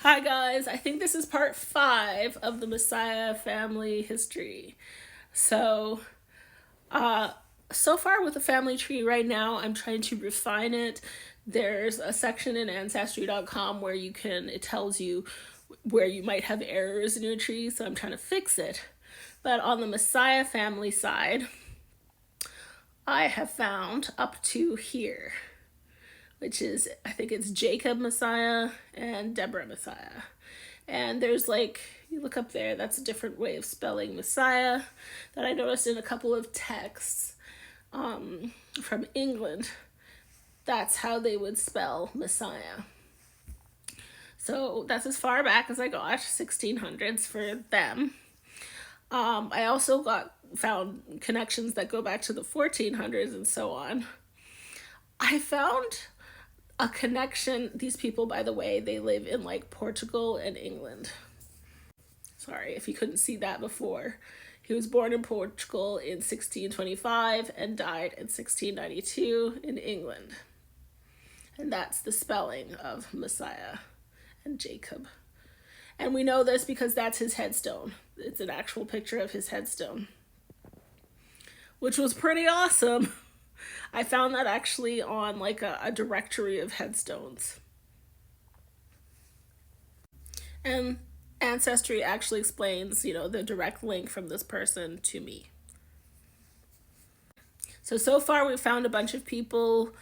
Hi guys, I think this is part 5 of the Massiah family history. So, uh, so far with the family tree right now, I'm trying to refine it. There's a section in Ancestry.com where it tells you where you might have errors in your tree, so I'm trying to fix it. But on the Massiah family side, I have found up to here, which is, I think it's Jacob Massiah and Deborah Massiah. And there's you look up there, that's a different way of spelling Massiah that I noticed in a couple of texts from England. That's how they would spell Massiah. So that's as far back as I got, 1600s for them. I also found connections that go back to the 1400s and so on. I found a connection. These people, by the way, they live in Portugal and England. Sorry if you couldn't see that before. He was born in Portugal in 1625 and died in 1692 in England. And that's the spelling of Massiah and Jacob. And we know this because that's his headstone. It's an actual picture of his headstone, which was pretty awesome. I found that actually on a directory of headstones. And Ancestry actually explains, the direct link from this person to me. So far we've found a bunch of people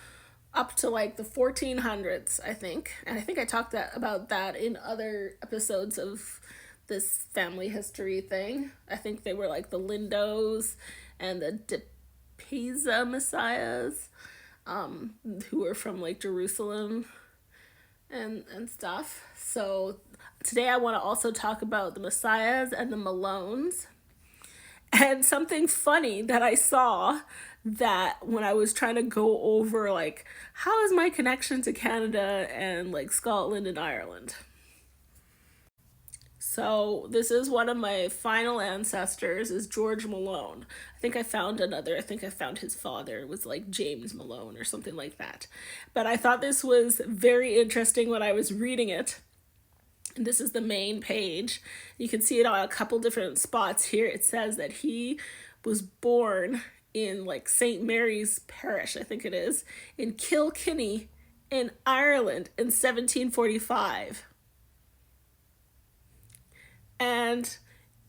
up to the 1400s, I think. And I think I talked about that in other episodes of this family history thing. I think they were the Lindos and the Pisa Messiahs, who were from Jerusalem and stuff. So today I want to also talk about the Massiahs and the Malones. And something funny that I saw, that when I was trying to go over how is my connection to Canada and Scotland and Ireland. So this is one of my final ancestors, is George Malone. I think I found another. I think I found his father. It was James Malone or something like that. But I thought this was very interesting when I was reading it. And this is the main page. You can see it on a couple different spots here. It says that he was born in St. Mary's Parish, I think it is, in Kilkenny in Ireland in 1745. And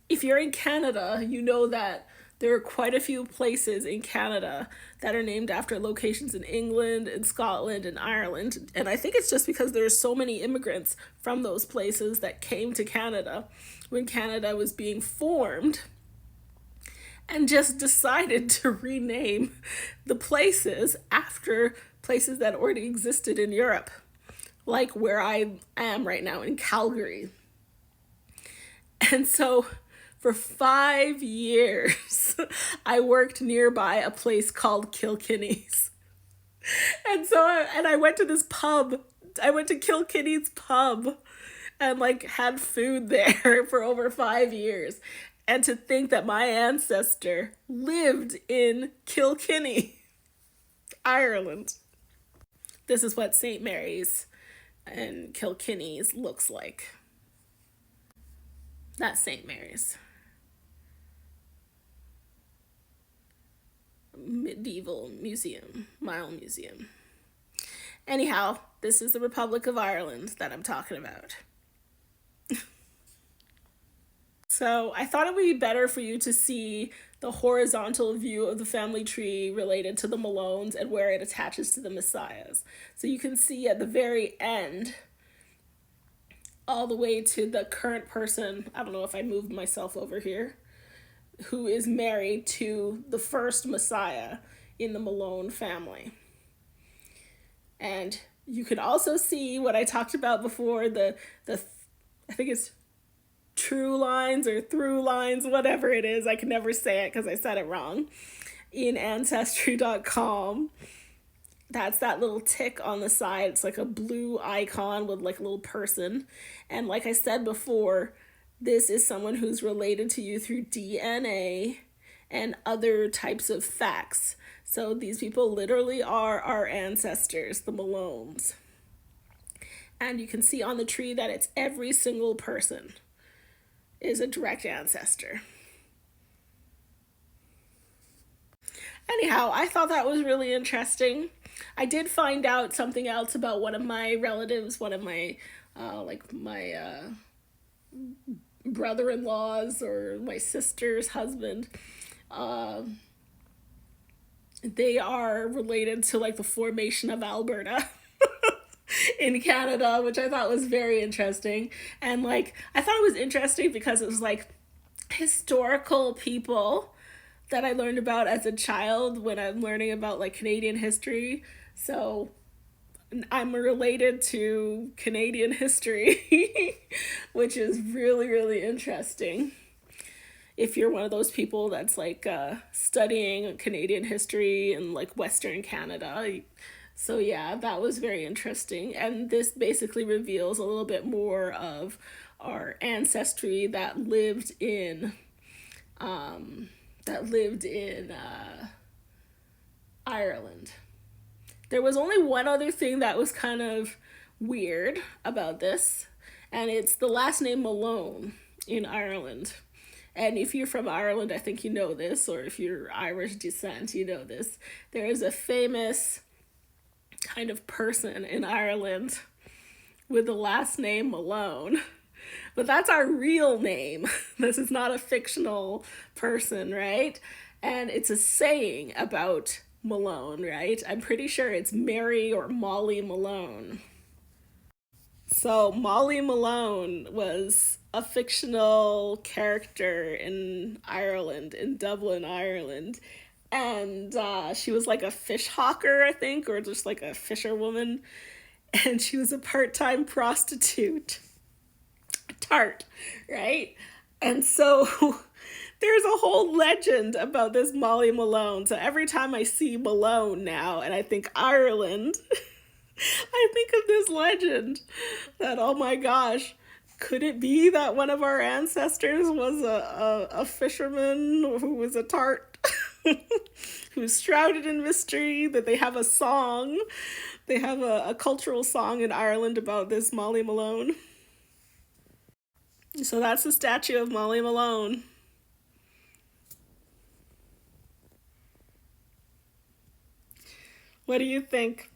if you're in Canada, you know that there are quite a few places in Canada that are named after locations in England and Scotland and Ireland. And I think it's just because there are so many immigrants from those places that came to Canada when Canada was being formed, and just decided to rename the places after places that already existed in Europe, like where I am right now in Calgary. And so for 5 years, I worked nearby a place called Kilkenny's. And I went to this pub. I went to Kilkenny's pub and had food there for over 5 years. And to think that my ancestor lived in Kilkenny, Ireland. This is what St. Mary's and Kilkenny's looks like. That's St. Mary's. Medieval Museum, Mile Museum. Anyhow, this is the Republic of Ireland that I'm talking about. So I thought it would be better for you to see the horizontal view of the family tree related to the Malones and where it attaches to the Massiahs. So you can see at the very end, all the way to the current person, I don't know if I moved myself over here, who is married to the first Massiah in the Malone family. And you can also see what I talked about before, the I think it's true lines or through lines, whatever it is. I can never say it because I said it wrong. In Ancestry.com. That's that little tick on the side. It's a blue icon with a little person. And like I said before, this is someone who's related to you through DNA and other types of facts. So these people literally are our ancestors, the Malones. And you can see on the tree that it's every single person is a direct ancestor. Anyhow, I thought that was really interesting. I did find out something else about one of my relatives, one of my brother-in-laws or my sister's husband. Uh, they are related to like the formation of Alberta in Canada, which I thought was very interesting. And like I thought it was interesting because it was like historical people that I learned about as a child when I'm learning about like Canadian history. So I'm related to Canadian history, which is really, really interesting. If you're one of those people that's like studying Canadian history in like Western Canada. So, yeah, that was very interesting. And this basically reveals a little bit more of our ancestry that lived in Ireland. There was only one other thing that was kind of weird about this, and it's the last name Malone in Ireland. And if you're from Ireland, I think you know this, or if you're Irish descent, you know this. There is a famous kind of person in Ireland with the last name Malone. But that's our real name. This is not a fictional person, right? And it's a saying about Malone, right? I'm pretty sure it's Mary or Molly Malone. So Molly Malone was a fictional character in Ireland, in Dublin, Ireland. And she was like a fish hawker, I think, or just like a fisherwoman. And she was a part-time prostitute. Tart, right? And so there's a whole legend about this Molly Malone. So every time I see Malone now and I think Ireland, I think of this legend that, oh my gosh, could it be that one of our ancestors was a fisherman who was a tart? Who's shrouded in mystery, that they have a song. They have a cultural song in Ireland about this Molly Malone. So that's the statue of Molly Malone. What do you think?